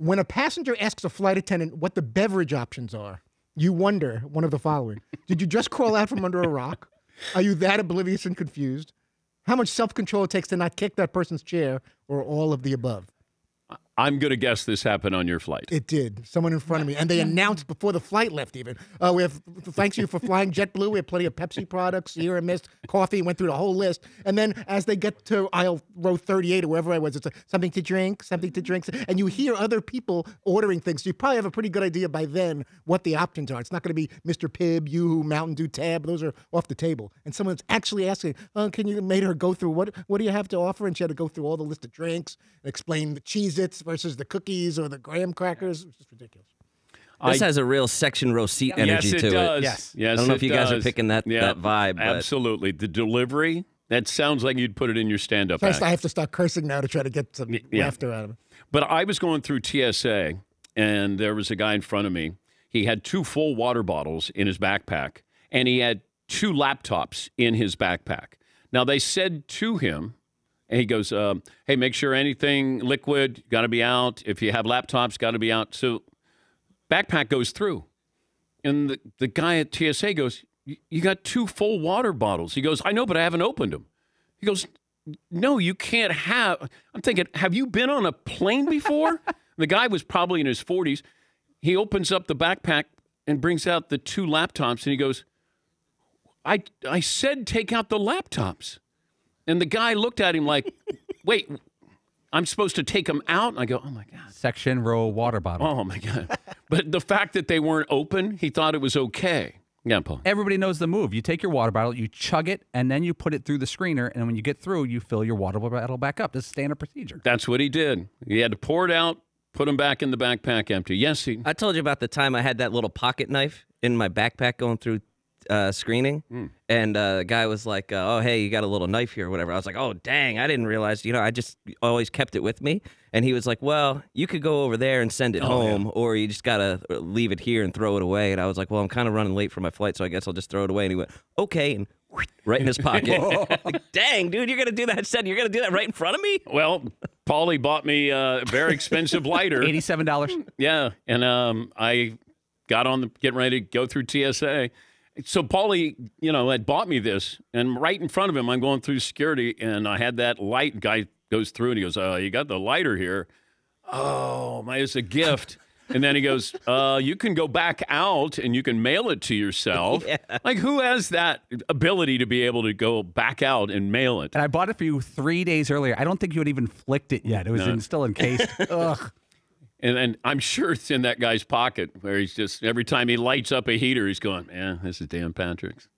When a passenger asks a flight attendant what the beverage options are, you wonder one of the following. Did you just crawl out from under a rock? Are you that oblivious and confused? How much self-control it takes to not kick that person's chair, or all of the above? I'm going to guess this happened on your flight. It did. Someone in front of me. And they announced before the flight left even. Thanks you for flying JetBlue. We have plenty of Pepsi products, Sierra Mist, coffee. Went through the whole list. And then as they get to aisle row 38 or wherever I was, it's something to drink, something to drink. And you hear other people ordering things. So you probably have a pretty good idea by then what the options are. It's not going to be Mr. Pibb, Yoo-Hoo, Mountain Dew, Tab. Those are off the table. And someone's actually asking, can you made her go through, what do you have to offer? And she had to go through all the list of drinks and explain the Cheez-Its versus the cookies or the graham crackers. It's just ridiculous. This has a real section row seat energy to it. Yes. Yes, I don't know if you guys are picking that vibe. But. Absolutely. The delivery, that sounds like you'd put it in your stand-up act. I have to start cursing now to try to get some laughter out of it. But I was going through TSA, and there was a guy in front of me. He had 2 full water bottles in his backpack, and he had 2 laptops in his backpack. Now, they said to him, and he goes, hey, make sure anything liquid, got to be out. If you have laptops, got to be out. So backpack goes through. And the guy at TSA goes, you got 2 full water bottles. He goes, I know, but I haven't opened them. He goes, no, you can't have. I'm thinking, have you been on a plane before? The guy was probably in his 40s. He opens up the backpack and brings out the 2 laptops, and he goes, I said take out the laptops. And the guy looked at him like, wait, I'm supposed to take them out? And I go, oh, my God. Section row water bottle. Oh, my God. But the fact that they weren't open, he thought it was okay. Yeah, Paul. Everybody knows the move. You take your water bottle, you chug it, and then you put it through the screener, and when you get through, you fill your water bottle back up. This is standard procedure. That's what he did. He had to pour it out, put them back in the backpack empty. Yes, he. I told you about the time I had that little pocket knife in my backpack going through screening, and the guy was like, oh, hey, you got a little knife here or whatever. I was like, oh, dang, I didn't realize, I just always kept it with me. And he was like, well, you could go over there and send it home, or you just got to leave it here and throw it away. And I was like, well, I'm kind of running late for my flight, so I guess I'll just throw it away. And he went, okay, and right in his pocket. Like, dang, dude, you're going to do that? You're going to do that right in front of me? Well, Paulie bought me a very expensive lighter. $87. Yeah, and I got on getting ready to go through TSA. So Paulie, had bought me this, and right in front of him, I'm going through security, and I had that light. Guy goes through, and he goes, you got the lighter here. Oh, it's a gift. And then he goes, you can go back out, and you can mail it to yourself. Yeah. Like, who has that ability to be able to go back out and mail it? And I bought it for you 3 days earlier. I don't think you had even flicked it yet. It was still encased. Ugh. And I'm sure it's in that guy's pocket where he's just, every time he lights up a heater, he's going, this is Dan Patrick's.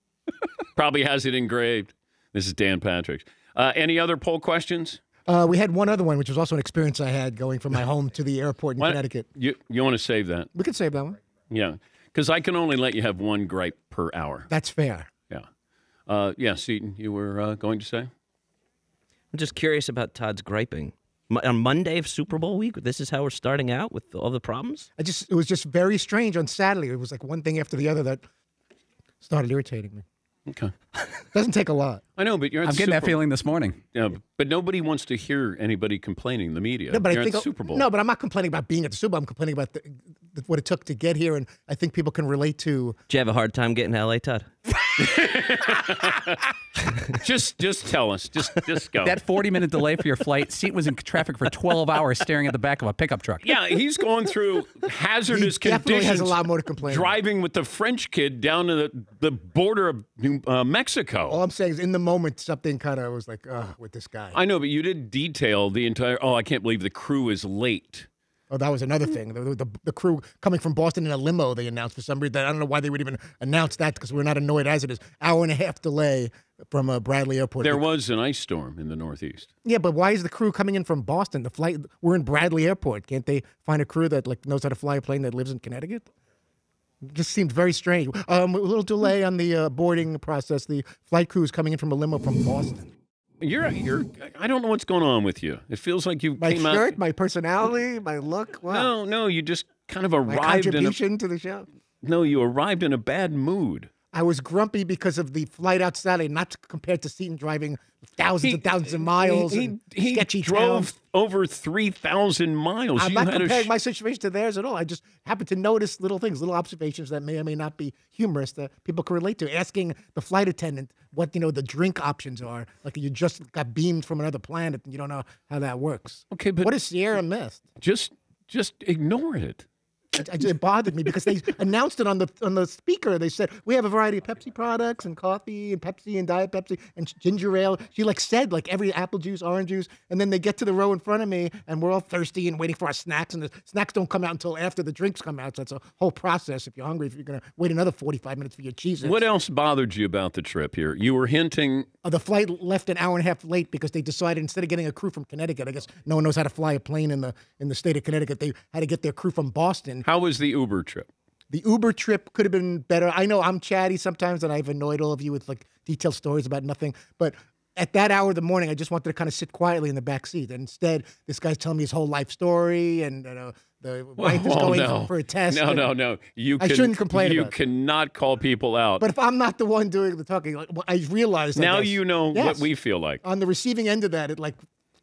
Probably has it engraved. This is Dan Patrick's. Any other poll questions? We had one other one, which was also an experience I had going from my home to the airport in Connecticut. You want to save that? We could save that one. Yeah, because I can only let you have one gripe per hour. That's fair. Yeah. Seton, you were going to say? I'm just curious about Todd's griping. On Monday of Super Bowl week, this is how we're starting out with all the problems? It was just very strange on Saturday. It was like one thing after the other that started irritating me. Okay. Doesn't take a lot. I know, but you're at I'm getting that feeling this morning. Yeah, but nobody wants to hear anybody complaining, the media. No, but you're I think at the Super Bowl. No, but I'm not complaining about being at the Super Bowl. I'm complaining about what it took to get here, and I think people can relate to. Did you have a hard time getting to L.A., Todd? Just tell us. Just go. That 40-minute delay for your flight, Seat was in traffic for 12 hours staring at the back of a pickup truck. Yeah, he's going through hazardous He definitely conditions. has a lot more to complain about. Driving with the French kid down to the border of Mexico. All I'm saying is in the moment, something kind of was like, with this guy. I know, but you did detail the entire, I can't believe the crew is late. Oh, that was another thing. The crew coming from Boston in a limo, they announced for some reason. I don't know why they would even announce that because we're not annoyed as it is. Hour and a half delay from Bradley Airport. There was an ice storm in the Northeast. Yeah, but why is the crew coming in from Boston? The flight, we're in Bradley Airport. Can't they find a crew that knows how to fly a plane that lives in Connecticut? It just seemed very strange. A little delay on the boarding process. The flight crew is coming in from a limo from Boston. I don't know what's going on with you. It feels like you my came shirt, out. my personality, my look. Wow. No, you just kind of arrived my contribution to the show. No, you arrived in a bad mood. I was grumpy because of the flight out Saturday, not compared to Seton driving thousands and thousands of miles and He sketchy drove towns. over 3,000 miles. I'm You not had a comparing my situation to theirs at all. I just happen to notice little things, little observations that may or may not be humorous that people can relate to. Asking the flight attendant what the drink options are, like you just got beamed from another planet and you don't know how that works. Okay, but What has Sierra missed? just ignore it. It bothered me because they announced it on the speaker. They said we have a variety of Pepsi products and coffee and Pepsi and Diet Pepsi and ginger ale. She said every apple juice, orange juice, and then they get to the row in front of me and we're all thirsty and waiting for our snacks, and the snacks don't come out until after the drinks come out. So it's a whole process. If you're hungry, if you're gonna wait another 45 minutes for your cheese. What else bothered you about the trip here? You were hinting. The flight left an hour and a half late because they decided instead of getting a crew from Connecticut, I guess no one knows how to fly a plane in the state of Connecticut. They had to get their crew from Boston. How was the Uber trip? The Uber trip could have been better. I know I'm chatty sometimes, and I've annoyed all of you with detailed stories about nothing. But at that hour of the morning, I just wanted to kind of sit quietly in the back seat. And instead, this guy's telling me his whole life story, and the wife is going for a test. No. I shouldn't complain You about it. cannot call people out. But if I'm not the one doing the talking, I realized now you know what Yes. we feel like. On the receiving end of that, at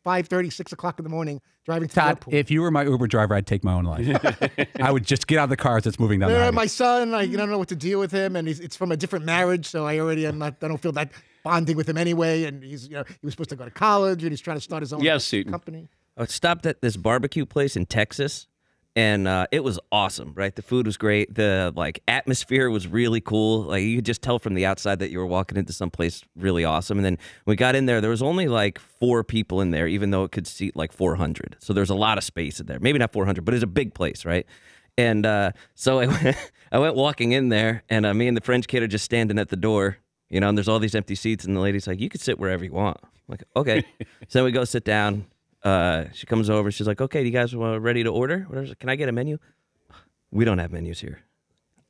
5:30, 6 o'clock in the morning, driving to the Todd, airport. if you were my Uber driver, I'd take my own life. I would just get out of the car as it's moving down the highway. My son, I don't know what to deal with him, and it's from a different marriage, so I don't feel that bonding with him anyway. And he was supposed to go to college, and he's trying to start his own company. I stopped at this barbecue place in Texas, and it was awesome, right? The food was great. The atmosphere was really cool. You could just tell from the outside that you were walking into some place really awesome. And then when we got in there was only 4 people in there, even though it could seat 400. So there's a lot of space in there. Maybe not 400, but it's a big place, right? And so I went walking in there, and me and the French kid are just standing at the door, and there's all these empty seats, and the lady's like, "You can sit wherever you want." I'm like, okay. So then we go sit down. She comes over. She's like, "Okay, do you guys ready to order? Can I get a menu?" We don't have menus here.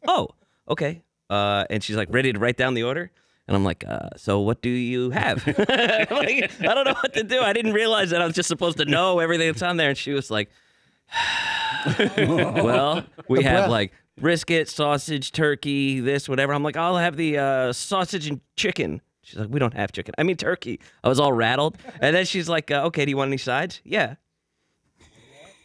Oh, okay. And she's ready to write down the order. And I'm like, so what do you have? I don't know what to do. I didn't realize that I was just supposed to know everything that's on there. And she was like, well, we have brisket, sausage, turkey, this, whatever. I'm like, I'll have the sausage and chicken. She's like, we don't have chicken. I mean, turkey. I was all rattled. And then she's like, okay, do you want any sides? Yeah.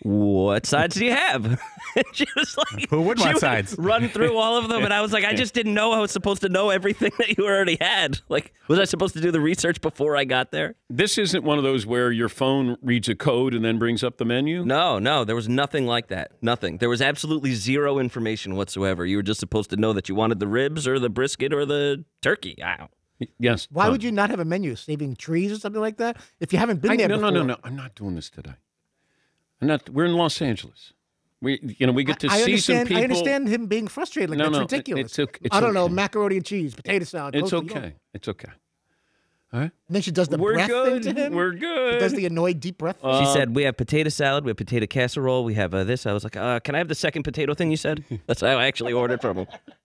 What sides do you have? And she was like, who would want sides? Run through all of them. And I was like, I just didn't know I was supposed to know everything that you already had. Was I supposed to do the research before I got there? This isn't one of those where your phone reads a code and then brings up the menu? No, there was nothing like that. Nothing. There was absolutely zero information whatsoever. You were just supposed to know that you wanted the ribs or the brisket or the turkey. Wow. Yes. Why would you not have a menu? Saving trees or something like that? If you haven't been there before. No. I'm not doing this today. We're in Los Angeles. We get to see some people. I understand him being frustrated. That's ridiculous. It's I don't know, macaroni and cheese, potato salad. It's okay. It's okay. All right. And then she does the breath thing to him. We're good. She does the annoyed deep breath thing. She said, we have potato salad, we have potato casserole, we have this. I was like, can I have the second potato thing you said? That's how I actually ordered from him.